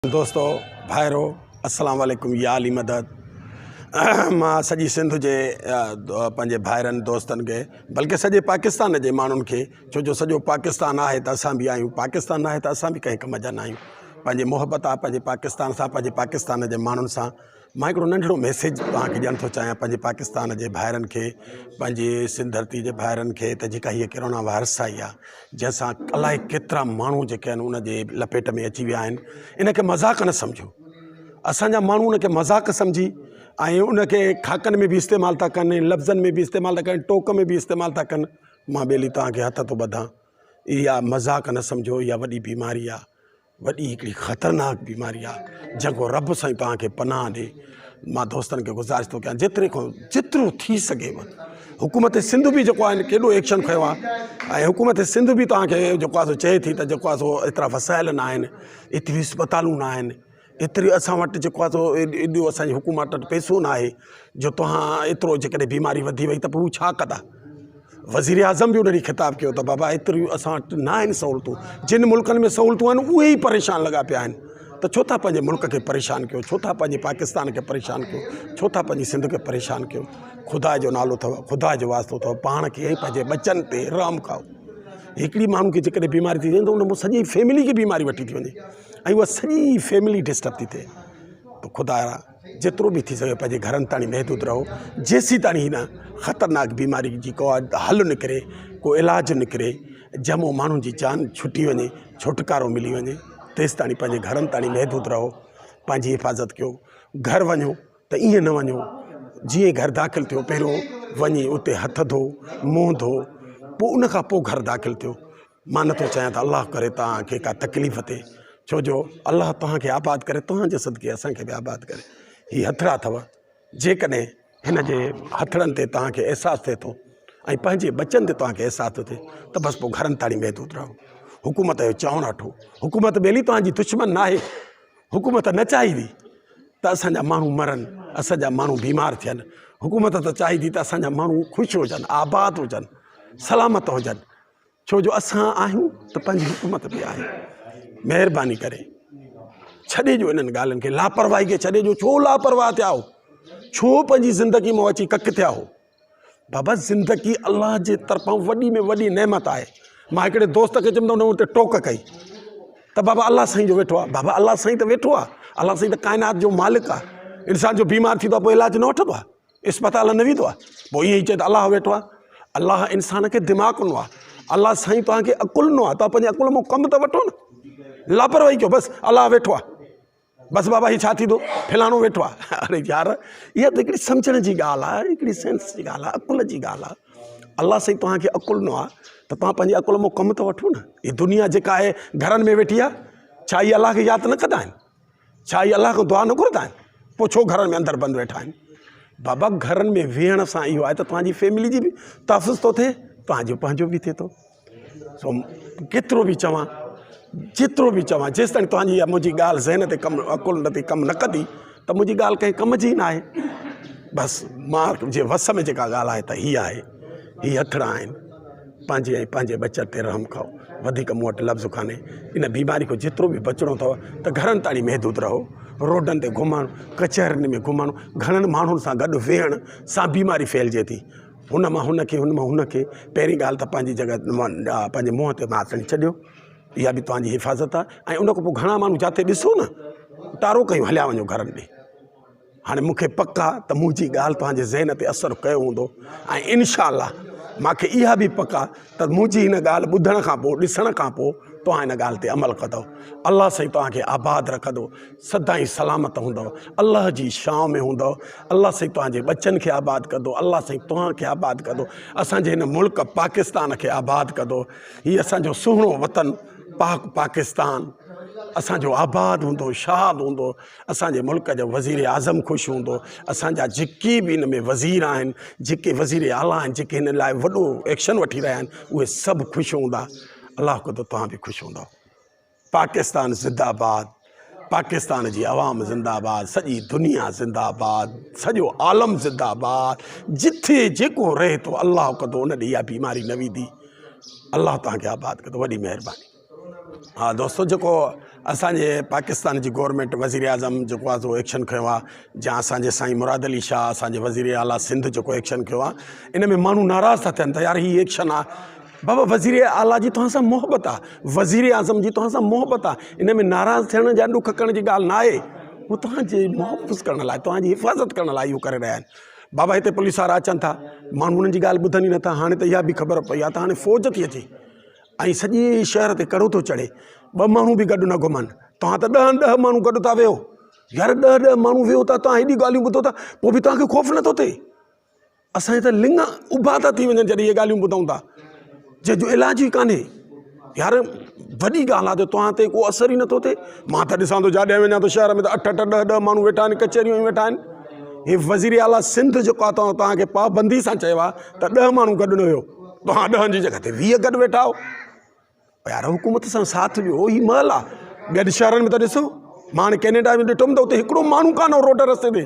दोस्तों भाइरो अस्सलाम वालेकुम या अली मदद मां सॼी सिंध जे पंहिंजे भाइरनि दोस्तनि खे बल्कि सॼे पाकिस्तान जे माण्हुनि खे छो जो सॼो पाकिस्तान आहे त असां बि आहियूं, पाकिस्तान आहे त असां बि कंहिं कम जा न आहियूं। पंहिंजी मोहबत आहे पंहिंजे पाकिस्तान सां, पंहिंजे पाकिस्तान जे माण्हुनि सां। मां हिकिड़ो नंढिड़ो मैसेज तव्हांखे ॾियणु थो चाहियां पंहिंजे पाकिस्तान जे भाइरनि खे, पंहिंजे सिंध धरती जे भाइरनि खे त जेका हीअ कोरोना वायरस आई आहे जंहिंसां अलाए केतिरा माण्हू जेके आहिनि उन जे लपेट में अची विया आहिनि। इनखे मज़ाक़ न सम्झो। असांजा माण्हू उनखे मज़ाक़ सम्झी ऐं उनखे खाकनि में बि इस्तेमालु था कनि, लफ़्ज़नि में बि इस्तेमालु था कनि, टोक में बि इस्तेमालु था कनि। मां ॿेली तव्हांखे हथ थो ॿधां, इहा मज़ाक़ न सम्झो। इहा वॾी बीमारी आहे, वॾी हिकिड़ी ख़तरनाक बीमारी आहे जेको रब साईं तव्हांखे पनाह ॾे। मां दोस्तनि खे गुज़ारिश थो कयां जेतिरो थी सघेव हुकूमत सिंध बि जेको आहे केॾो एक्शन खयो आहे ऐं हुकूमत सिंध बि तव्हांखे जेको आहे सो चए थी त जेको आहे सो एतिरा वसाइल न आहिनि, एतिरियूं अस्पतालूं न आहिनि, एतिरी असां वटि जेको आहे सो एॾो असांजी हुकूमत वटि पैसो न आहे जो तव्हां एतिरो जेकॾहिं बीमारी वधी वई त पोइ हू छा कंदा। वज़ीर आज़म बि उन ॾींहुं ख़िताबु कयो त बाबा एतिरियूं असां वटि न आहिनि सहूलियतूं, जिन मुल्कनि में सहूलियतूं आहिनि उहे ई परेशान लॻा पिया आहिनि। त छो था पंहिंजे मुल्क खे परेशान कयो, छो था पंहिंजे पाकिस्तान खे परेशान कयो, छो था पंहिंजी सिंध खे परेशान कयो। ख़ुदा जो नालो अथव, ख़ुदा जो वास्तो अथव, पाण खे ऐं पंहिंजे बचनि ते रहम खाओ। हिकिड़ी माण्हू खे जेकॾहिं बीमारी थी वञे त उन सॼी फैमिली खे बीमारी वठी थी वञे ऐं उहा सॼी फैमिली डिस्टर्ब थी थिए। त ख़ुदा जेतिरो बि थी सघे पंहिंजे घरनि ताईं महदूद रहो, जेसीं ताईं हिन ख़तरनाक बीमारी जी को हल निकिरे, को इलाजु निकिरे, जमो माण्हुनि जी जान छुटी वञे, छुटकारो मिली वञे, तेसि ताईं पंहिंजे घरनि ताईं महदूद रहो, पंहिंजी हिफ़ाज़त कयो। घर वञो त ईअं न वञो जीअं घर दाख़िल थियो पहिरियों वञी उते हथ धो, मुंहुं धो, पोइ उन खां पोइ घर दाख़िल थियो। मां नथो चाहियां त अलाह करे तव्हांखे का तकलीफ़ थिए, छो जो अलाह तव्हांखे आबाद करे, तव्हांजे सदके असांखे बि आबाद करे। हीअ हथड़ा अथव, जेकॾहिं हिन जे हथड़नि ते तव्हांखे अहसासु थिए थो ऐं पंहिंजे बचनि ते तव्हांखे अहसासु थो थिए त बसि पोइ घरनि ताईं महदूद रहो। हुकूमत जो चवणु वठो। हुकूमत ॿेली तव्हांजी दुश्मन न आहे। हुकूमत न चाहींदी त असांजा माण्हू मरनि, असांजा माण्हू बीमार थियनि। हुकूमत त चाहींदी त असांजा माण्हू ख़ुशि हुजनि, आबाद हुजनि, सलामत हुजनि, छो जो असां आहियूं त पंहिंजी हुकूमत बि आहे। महिरबानी करे छॾे ॾियो इन्हनि ॻाल्हियुनि खे, लापरवाही खे छॾे ॾियो। छो लापरवाह थिया हो, छो पंहिंजी ज़िंदगी में अची कक थिया हो। बाबा ज़िंदगी अलाह जे तरफ़ां वॾी में वॾी नेमत आहे। मां हिकिड़े दोस्त खे चवंदो न उते टोक कई त बाबा अलाह साईं जो वेठो आहे। बाबा अलाह साईं त वेठो आहे, अलाह साईं त काइनात जो मालिक आहे। इंसान जो बीमार थींदो आहे पोइ इलाजु न वठंदो आहे, इस्पताल न वेंदो आहे, पोइ ईअं ई चए त अलाह वेठो आहे। अलाह इंसान खे दिमाग़ ॾिनो आहे, अलाह साईं तव्हांखे अकुलु ॾिनो आहे, तव्हां पंहिंजे अकुल मां कमु त वठो न। लापरवाही कयो, बसि अलाह वेठो आहे, बसि बाबा हीअ छा थींदो, फलाणो वेठो आहे। अरे यार इहा त हिकिड़ी सम्झण जी ॻाल्हि आहे, हिकिड़ी सेंस जी ॻाल्हि आहे, अकुल जी ॻाल्हि आहे। अलाह साईं तव्हांखे अकुलु ॾिनो आहे त तव्हां पंहिंजे अकुल मां कमु त वठो न। हीअ दुनिया जेका आहे घरनि में वेठी आहे, छा इहे अलाह खे यादि न कंदा आहिनि? छा इहे अलाह खां दुआ न घुरंदा आहिनि? पोइ छो घरनि में अंदरि बंदि वेठा आहिनि? बाबा घरनि में वेहण सां इहो आहे त तव्हांजी फैमिली जी बि तहफ़ुज़ थो थिए, तव्हांजो पंहिंजो बि थिए थो। सो केतिरो बि चवां, जेतिरो बि चवां, जेसि ताईं तव्हांजी इहा मुंहिंजी ॻाल्हि ज़हन ते कमु अकुल न ते कमु न कंदी त मुंहिंजी ॻाल्हि कंहिं कम जी न आहे। बसि मां जे वस में जेका ॻाल्हि आहे त हीअ आहे, हीअ हथड़ा आहिनि। पंहिंजे ऐं पंहिंजे बचत ते रहम खाओ, वधीक मूं वटि लफ़्ज़ कान्हे। इन बीमारी खां जेतिरो बि बचिणो अथव त घरनि ताईं महदूद रहो। रोडनि ते घुमणु, कचहरियुनि में घुमणु, घणनि माण्हुनि सां गॾु वेहण सां बीमारी फैलिजे थी। हुन मां हुनखे, हुन मां हुनखे। पहिरीं ॻाल्हि त पंहिंजी जॻह पंहिंजे मुंहं ते माखणी छॾियो, इहा बि तव्हांजी हिफ़ाज़त आहे। ऐं उन खां पोइ घणा माण्हू जिते ॾिसो न टारो कयूं हलिया वञो घरनि ॾे। हाणे मूंखे पक आहे त मुंहिंजी ॻाल्हि तव्हांजे ज़हन ते असरु कयो हूंदो ऐं इनशा अल्लाह मूंखे इहा बि पक आहे त मुंहिंजी हिन ॻाल्हि ॿुधण खां पोइ, ॾिसण खां पोइ तव्हां हिन ॻाल्हि ते अमल कंदव। अलाह साईं तव्हांखे आबाद रखंदो, सदाईं सलामत हूंदव, अलाह जी शाम में हूंदव। अलाह साईं तव्हांजे बचनि खे आबाद कंदो, अलाह साईं तव्हांखे आबाद कंदो, असांजे हिन मुल्क पाकिस्तान खे आबाद कंदो। हीअ असांजो सुहिणो वतन पाकिस्तान असांजो आबाद हूंदो, शाद हूंदो। असांजे मुल्क जो वज़ीर आज़म ख़ुशि हूंदो। असांजा जेके बि हिन में वज़ीर आहिनि, जेके वज़ीर आला आहिनि, जेके हिन लाइ वॾो एक्शन वठी रहिया आहिनि, उहे सभु ख़ुशि हूंदा। अलाह कंदो तव्हां बि ख़ुशि हूंदव। पाकिस्तान ज़िंदाबाद, पाकिस्तान जी अवाम ज़िंदाबाद, सॼी दुनिया ज़िंदाबाद, सॼो आलम ज़िंदाबाद। जिथे जेको रहे थो अलाह कंदो उन ॾींहुं इहा बीमारी न वेंदी। अलाह तव्हांखे आबाद कंदो। वॾी महिरबानी। हाँ दोस्तों, जेको असांजे पाकिस्तान जी गवर्नमेंट वज़ीर आज़म जेको आहे सो एक्शन खयो आहे, जा असांजे साईं मुराद अली शाह असांजे वज़ीर आला सिंध जेको एक्शन खयो आहे, इन में माण्हू नाराज़ था थियनि त यार हीअ एक्शन आहे। बाबा वज़ीर आला जी तव्हां सां मोहबत आहे, वज़ीर आज़म जी तव्हां सां मोहबत आहे, इन में नाराज़ थियण जा ॾुख करण जी ॻाल्हि न आहे। उहो तव्हांजे मुहफ़िज़ करण लाइ, तव्हांजी हिफ़ाज़त करण लाइ इहो करे रहिया आहिनि। बाबा हिते पुलिस वारा अचनि था, माण्हू उन्हनि जी ॻाल्हि ॿुधनि ई नथा। हाणे त इहा बि ख़बर पई आहे त हाणे फ़ौज थी अचे ऐं सॼे शहर ते कड़ो थो चढ़े, ॿ माण्हू बि गॾु न घुमनि। तव्हां त 10 माण्हू गॾु था वेहो यार, 10 माण्हू वेहो था, तव्हां हेॾी ॻाल्हियूं ॿुधो था, पोइ बि तव्हांखे ख़ौफ़ नथो थिए। असांजे त लिंग उभा था थी वञनि जॾहिं इहे ॻाल्हियूं ॿुधूं था, जंहिंजो इलाज ई कान्हे। यार वॾी ॻाल्हि आहे त तव्हां ते को असर ई नथो थिए। मां त ॾिसां थो, जाॾे वञा थो शहर में त 8-8, 10-10 माण्हू वेठा आहिनि, कचहरियूं ई वेठा आहिनि। हे वज़ीर आला सिंध जेको आहे तव्हांखे पाबंदी सां चयो आहे त 10 माण्हू गॾु न हुयो, तव्हां 10 जी जॻह ते 20 गॾु वेठा हो। यार हुकूमत सां साथ ॾियो, ही महल आहे। ॿियनि शहरनि में त ॾिसो, मां हाणे कैनेडा में ॾिठुमि त उते हिकिड़ो माण्हू कान हो रोड रस्ते ते।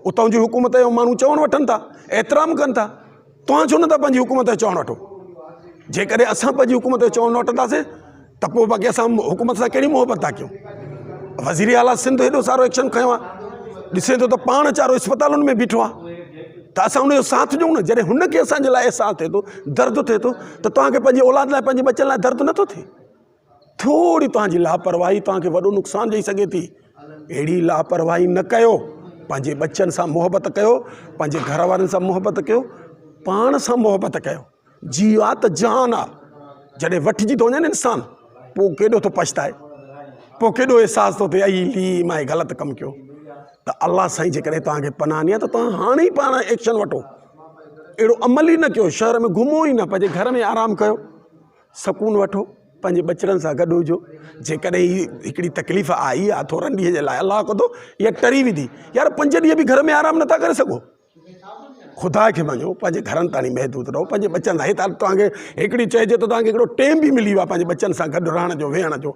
उतां जी हुकूमत जो माण्हू चवण वठनि था, एतिराम कनि था। तव्हां छो नथा पंहिंजी हुकूमत जो चवणु वठो? जेकॾहिं असां पंहिंजी हुकूमत जो चवणु वठंदासीं त पोइ बाक़ी असां हुकूमत सां कहिड़ी मोहबत था कयूं। वज़ीर आला सिंध हेॾो सारो एक्शन खयो आहे, ॾिसे थो त पाण वीचारो अस्पतालुनि में बीठो आहे, त असां उनजो साथ ॾियूं न। जॾहिं हुनखे असांजे लाइ अहसासु थिए थो, दर्द थिए थो, त तव्हांखे पंहिंजी औलाद लाइ, पंहिंजे बच्चनि लाइ दर्द नथो थिए? थोरी तव्हांजी लापरवाही तव्हांखे वॾो नुक़सानु ॾेई सघे थी। अहिड़ी लापरवाही न कयो। पंहिंजे बच्चनि सां मोहबत कयो, पंहिंजे घर वारनि सां मोहबत कयो, पाण सां मोहबत कयो। जीउ आहे त जहान आहे, जॾहिं वठिजी थो वञे न इंसानु, पोइ केॾो थो पछताए, पोइ केॾो अहसासु थो थिए आई मां ग़लति कमु कयो। त अलाह साईं जेकॾहिं तव्हांखे पनाह ॾिए त तव्हां हाणे ई पाण एक्शन वठो। अहिड़ो अमल ई न कयो, शहर में घुमो ई न, पंहिंजे घर में आराम कयो, सुकून वठो, पंहिंजे बचड़नि सां गॾु हुजो। जेकॾहिं ही हिकिड़ी तकलीफ़ आई आहे थोरनि ॾींहं जे लाइ, अलाह कंदो इहा टरी वेंदी। यार 5 ॾींहं बि घर में आराम नथा करे सघो? ख़ुदा खे मञो, पंहिंजे घरनि ताईं महदूद रहो, पंहिंजे बच्चनि सां। हिते तव्हांखे हिकिड़ी चइजे त तव्हांखे हिकिड़ो टाइम बि मिली वियो आहे पंहिंजे बच्चनि सां गॾु रहण जो, वेहण जो,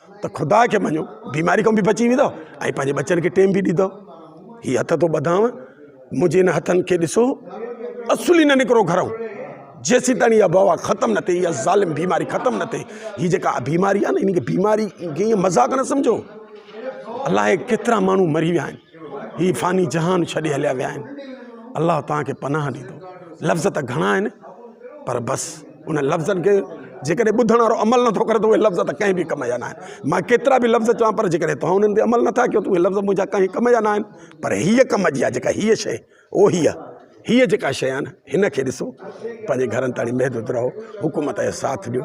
त ख़ुदा खे मञो, बीमारी खां बि बची वेंदव ऐं पंहिंजे बच्चनि खे टाइम बि ॾींदव। हीअ हथ थो ॿधांव, मुंहिंजे हिन हथनि खे ॾिसो, असुली न निकिरो घरों जेसीं ताईं इहा बवा ख़तमु न थिए, इहा ज़ालिम बीमारी ख़तमु न थिए। हीअ जेका बीमारी आहे न, इनखे बीमारी खे ईअं मज़ाक़ न सम्झो। अलाए केतिरा माण्हू मरी विया आहिनि, हीअ फ़ानी जहान छॾे हलिया विया आहिनि। अलाह तव्हांखे पनाह ॾींदो। लफ़्ज़ त घणा आहिनि, पर बसि उन लफ़्ज़नि खे जेकॾहिं ॿुधण वारो अमल नथो करे त उहे लफ़्ज़ त कंहिं बि कम जा न आहिनि। मां केतिरा बि लफ़्ज़ चवां, पर जेकॾहिं तव्हां उन्हनि ते अमल नथा कयो त उहे लफ़्ज़ मुंहिंजा कंहिं कम जा न आहिनि। पर हीअ कम जी आहे जेका हीअ शइ, हीअ जेका शइ आहे न, हिन खे ॾिसो, पंहिंजे घरनि ताईं महदूद रहो, हुकूमत जो साथ ॾियो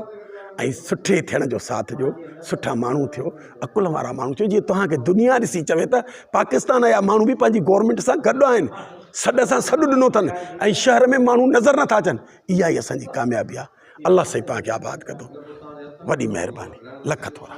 ऐं सुठे थियण जो साथ ॾियो। सुठा माण्हू थियो, अकुल वारा माण्हू थियो। जीअं तव्हांखे दुनिया ॾिसी चवे त पाकिस्तान जा माण्हू बि पंहिंजी गवर्नमेंट सां गॾु आहिनि, सॾ सां सॾु ॾिनो अथनि ऐं शहर में माण्हू नज़र नथा अचनि। इहा ई असांजी कामयाबी आहे। अलाह साईं तव्हांखे आबाद कंदो। वॾी महिरबानी, लख थोरा।